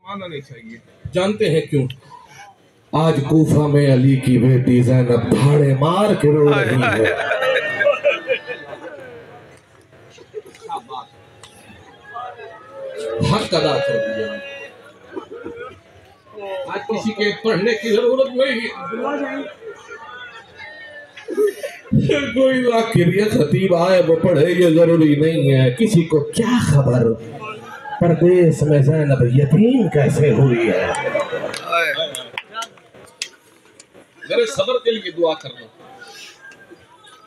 آنا نہیں چاہیے. جانتے ہیں کیوں؟ آج کوفہ میں علی کی بیٹی زینب دھاڑے مار کے رو رہی ہے. حق ادا کر دیا. آج کسی کے پڑھنے کی ضرورت نہیں. کوئی ذاکر یا خطیب آئے وہ پڑھے یہ ضروری نہیں ہے. کسی کو کیا خبر پردیس میں زینب یتیم کیسے ہوئی ہے. میرے صبر کے لیے دعا کرنا.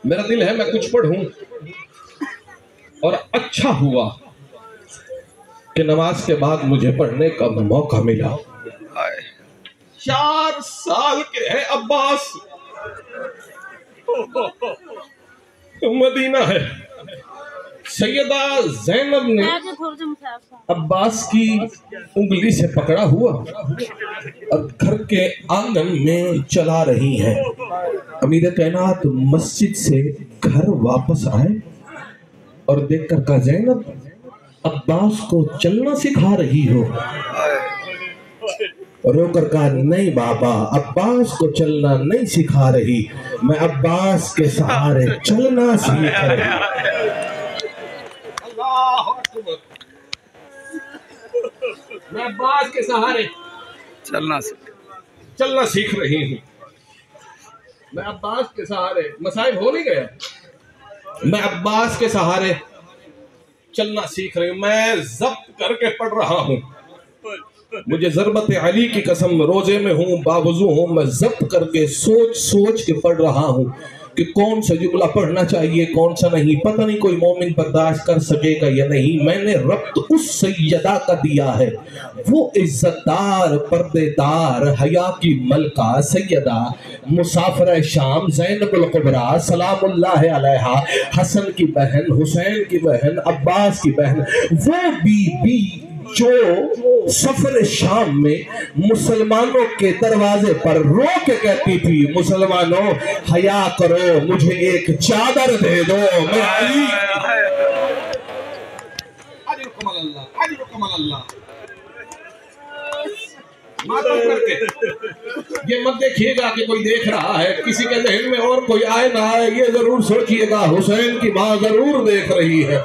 میرا دل ہے میں کچھ پڑھوں اور اچھا ہوا کہ نماز کے بعد مجھے پڑھنے کا موقع ملا. 4 سال کے ہے عباس. مدینہ ہے. سیدہ زینب نے عباس کی انگلی سے پکڑا ہوا اور گھر کے آنگن میں چلا رہی ہے. امیر کائنات مسجد سے گھر واپس آئے اور دیکھ کر کہا زینب عباس کو چلنا سکھا رہی ہو. رو کر کہا نہیں بابا عباس کو چلنا نہیں سکھا رہی, میں عباس کے سہارے چلنا سیکھ رہی. میں عباس کے سہارے چلنا سیکھ رہی ہوں. میں عباس کے سہارے مصائب ہو نہیں گیا. میں عباس کے سہارے چلنا سیکھ رہی ہوں. میں ضبط کر کے پڑھ رہا ہوں. مجھے ضربت علی کی قسم روزے میں ہوں باوضو ہوں میں ضبط کر کے سوچ کے پڑھ رہا ہوں کہ کون سا جملہ پڑھنا چاہیے کون سا نہیں. پتہ نہیں کوئی مومن برداشت کر سکے گا یا نہیں. میں نے ربط اس سیدہ کا دیا ہے وہ عزت دار پردے دار حیا کی ملکہ سیدہ مسافر شام زینب الکبریٰ سلام اللہ علیہا, حسن کی بہن حسین کی بہن عباس کی بہن, وہ بی جو سفر شام میں مسلمانوں کے دروازے پر رو کے کہتی تھی مسلمانوں حیا کرو مجھے ایک چادر دے دو میں علی. ماتم کر کے یہ مت دیکھیے گا کہ کوئی دیکھ رہا ہے, کسی کے ذہن میں اور کوئی آئے نہ آئے, یہ ضرور سوچئے گا حسین کی ماں ضرور دیکھ رہی ہے.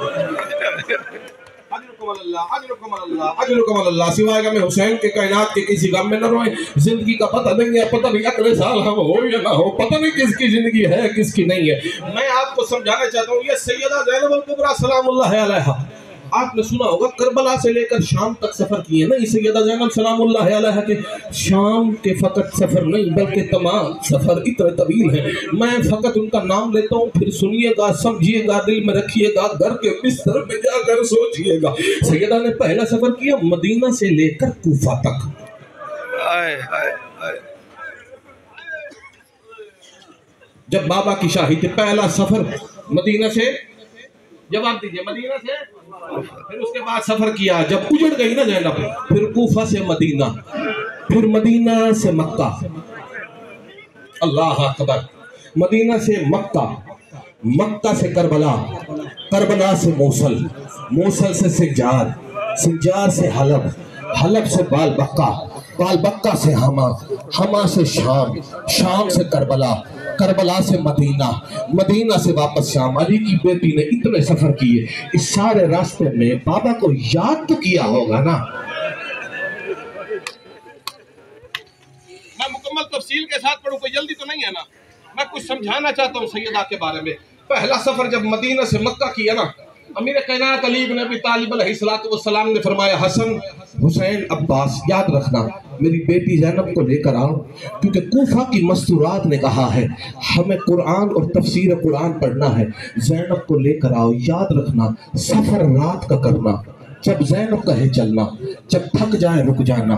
اجرکم اللہ. سوائے کہ میں حسین کے کائنات کے کسی غم میں نہ روئیں. زندگی کا پتہ نہیں ہے, پتہ نہیں اگلے سال ہم ہو یا نہ ہو, پتہ نہیں کس کی زندگی ہے کس کی نہیں ہے. میں آپ کو سمجھانا چاہتا ہوں یہ سیدہ زینب الکبریٰ سلام اللہ علیہا, آپ نے سنا ہوگا کربلا سے لے کر شام تک سفر کیے نا. سیدہ زینب سلام اللہ علیہا کے شام کے فقط سفر نہیں بلکہ تمام سفر اتنے طویل ہیں. میں فقط ان کا نام لیتا ہوں, پھر سنیے گا سمجھیے گا دل میں رکھیے گا, گھر کے بستر میں جا کر سوچیے گا. سیدہ نے پہلا سفر کیا مدینہ سے لے کر کوفہ تک. جب بابا کی شاہی تھی پہلا سفر مدینہ سے, جواب دیجئے, مدینہ سے, پھر اس کے بعد سفر کیا جب اجڑ گئی نا زینب, پھر کوفہ سے مدینہ, پھر مدینہ سے مکہ. اللہ اکبر. مدینہ سے مکہ, مکہ سے کربلا, کربلا سے موصل, موصل سے سنجار, سنجار سے حلب, حلب سے بالبقہ, بالبقہ سے ہما, ہما سے شام, شام سے کربلا, کربلا سے مدینہ, مدینہ سے واپس شام. علی کی بیٹی نے اتنے سفر کیے, اس سارے راستے میں بابا کو یاد تو کیا ہوگا نا. میں مکمل تفصیل کے ساتھ پڑھوں, کوئی جلدی تو نہیں ہے نا. میں کچھ سمجھانا چاہتا ہوں سیدہ کے بارے میں. پہلا سفر جب مدینہ سے مکہ کیا نا, امیر کائنات علی بن ابی طالب علیہ السلام نے فرمایا حسن حسین عباس یاد رکھنا میری بیٹی زینب کو لے کر آؤ, کیونکہ کوفہ کی مستورات نے کہا ہے ہمیں قرآن اور تفسیر قرآن پڑھنا ہے. زینب کو لے کر آؤ, یاد رکھنا سفر رات کا کرنا, جب زینب کہے چلنا, جب تھک جائے رک جانا.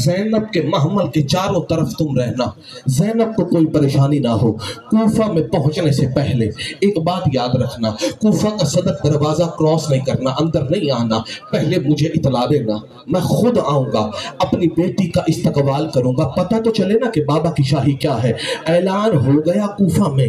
زینب کے محمل کے چاروں طرف تم رہنا, زینب کو کوئی پریشانی نہ ہو. کوفہ میں پہنچنے سے پہلے ایک بات یاد رکھنا, کوفہ کا صدر دروازہ کراس نہیں کرنا, اندر نہیں آنا, پہلے مجھے اطلاع دینا, میں خود آؤں گا, اپنی بیٹی کا استقبال کروں گا. پتہ تو چلے نا کہ بابا کی شاہی کیا ہے. اعلان ہو گیا کوفہ میں,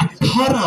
18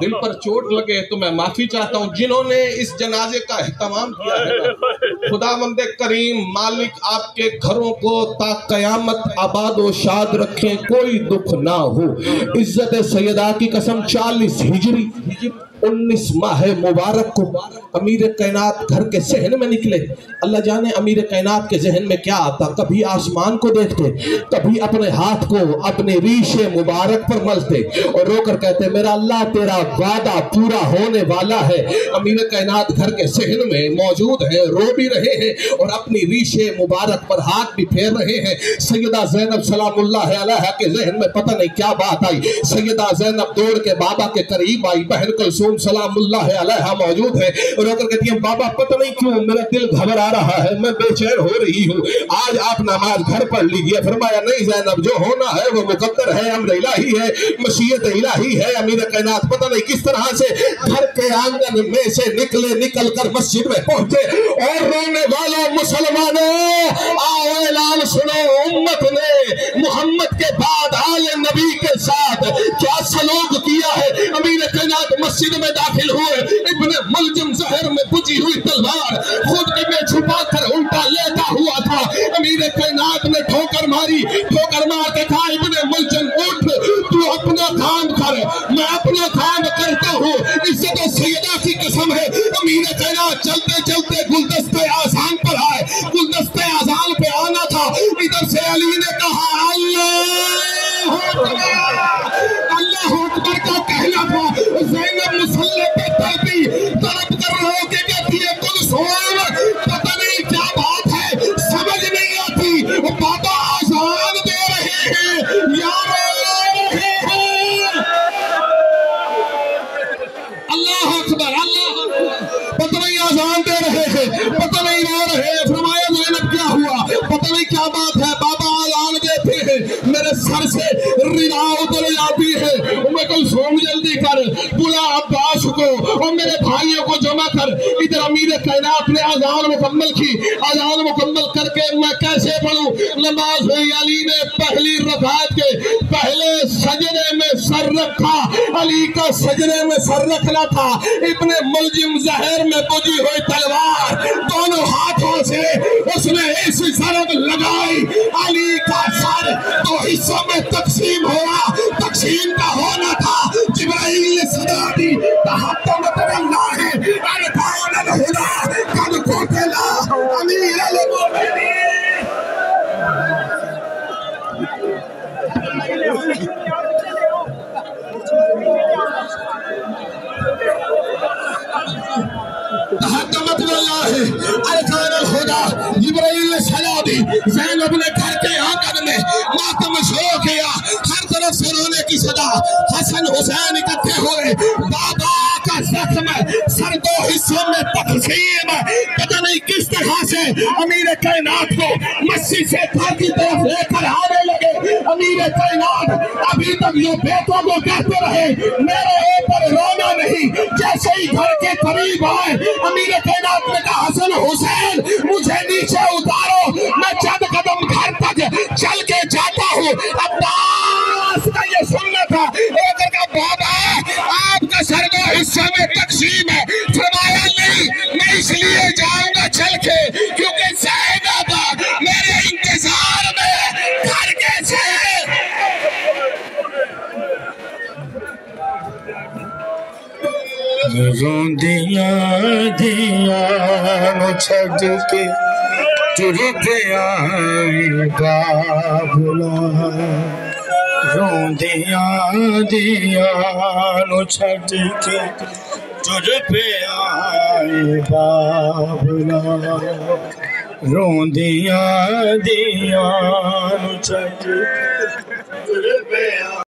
دل پر چوٹ لگے تو میں معافی چاہتا ہوں. جنہوں نے اس جنازے کا اہتمام کیا ہے خداوند کریم مالک آپ کے گھروں کو تا قیامت آباد و شاد رکھیں, کوئی دکھ نہ ہو. عزت سیدہ کی قسم 40 ہجری 19 ماہ مبارک کو امیر کائنات گھر کے صحن میں نکلے. اللہ جانے امیر کائنات کے ذہن میں کیا آتا, کبھی آسمان کو دیکھتے, کبھی اپنے ہاتھ کو اپنے ریش مبارک پر ملتے اور رو کر کہتے میرا اللہ تیرا وعدہ پورا ہونے والا ہے. امیر کائنات گھر کے صحن میں موجود ہیں, رو بھی رہے ہیں اور اپنی ریش مبارک پر ہاتھ بھی پھیر رہے ہیں. سیدہ زینب سلام اللہ علیہا کے ذہن میں پتہ نہیں کیا بات آئی. سیدہ زینب دوڑ کے بابا کے قریب آئی, بہن کلثوم سلام اللہ علیہا موجود ہے اور رو کر کہتی ہیں بابا پتہ نہیں کیوں میرا دل گھبرا رہا ہے, میں بے چین ہو رہی ہوں, آج آپ نماز گھر پڑھ لیجئے. فرمایا نہیں زینب, جو ہونا ہے وہ مقدر ہے, امر الہی ہے, مشیت الہی ہے. امیر کائنات پتہ نہیں کس طرح سے گھر کے آنگن میں سے نکل کر مسجد میں پہنچے اور رونے والوں مسلمانوں آؤ اعلان سنو, امت نے محمد کے بعد آل نبی کے ساتھ کیا سلوک کیا ہے. امیر کائنات مسجد میں داخل ہوئے, ابن ملجم زہر میں بجھی ہوئی تلوار خود میں چھپا کر الٹا لیتا ہوا تھا. امیر کائنات نے ٹھوکر ماری, ٹھوکر مار کے کہا ابن ملجم اٹھ, تو اپنا کام کر, میں اپنا کام کرتا ہوں. عزت سیدہ کی قسم ہے امیر کائنات چلتے چلتے گلدستے آذان پر آئے. گلدستے آذان پہ آنا تھا, ادھر سے علی نے کہا اللہ اکبر کا کہنا تھا. زینب مسلح پہ تڑپی, تڑپ کر رو کے کہتی ہے کلثوم پتہ نہیں کیا بات ہے, سمجھ نہیں آتی. بابا آذان دے رہے ہیں یا رو رہے ہیں. اللہ اکبر, اللہ اکبر, پتہ نہیں آذان دے رہے ہیں, پتہ نہیں رو رہے ہیں. فرمایا زینب کیا ہوا, پتہ نہیں کیا بات ہے. بابا آذان دیتے ہیں, میرے سر سے ردا اتر جاتی ہے. کلثوم جلدی کر, بلا عباس کو اور میرے بھائیوں کو جمع کر. ادھر امیر کائنات نے آذان مکمل کی. آذان مکمل کر کے میں کیسے پڑھوں, نماز ہوئی. علی نے پہلی رکعت کے پہلے سجدے میں سر رکھا, علی کا سجدے میں سر رکھنا تھا. ابن ملجم زہر میں بجھی ہوئی تلوار دونوں ہاتھوں سے اس نے اس ضرب لگائی. علی کا سر دو حصوں میں تقسیم ہوا, تقسیم کا ہونا تھا. جبرائیل نے صدا دی, تحطمت اللہ ارکان الہدا قد قتلا امیر المؤمنین. تحطمت اللہ ارکان الہدا, جبرائیل نے صدا دی. زینب نے گھر کے آنگن میں ماتم شروع کیا, ہر طرف سے رونے کی صدا. حسن حسین اکٹھے ہوئے, بابا کا زخم سر دو حصوں میں تقسیم. پتہ نہیں کس طرح سے امیر کائنات کو مسجد سے گھر کی طرف لے کر آنے لگے. امیر کائنات ابھی تک یہ بیٹوں کو کہتے رہے میرے اوپر رونا نہیں. جیسے ہی گھر کے قریب آئے امیر کائنات نے کہا حسن حسین مجھے نیچے اتارو, میں چند قدم گھر تک چل کے جاتا ہوں. عباس کا یہ سننا تھا. ایک کا بابا آپ کا سر دو حصہ میں تقسیم ہے. فرمایا نہیں, میں اس لیے جاؤں گا چل کے کیونکہ زینب میرے انتظار میں گھر کے سے. روندیاں دیاں چھڑ کے ٹر پیا بابلا, روندیاں دیاں چھڑ کے ٹر پیا بابلا, روندیاں دیاں چھڑ کے ٹر پیا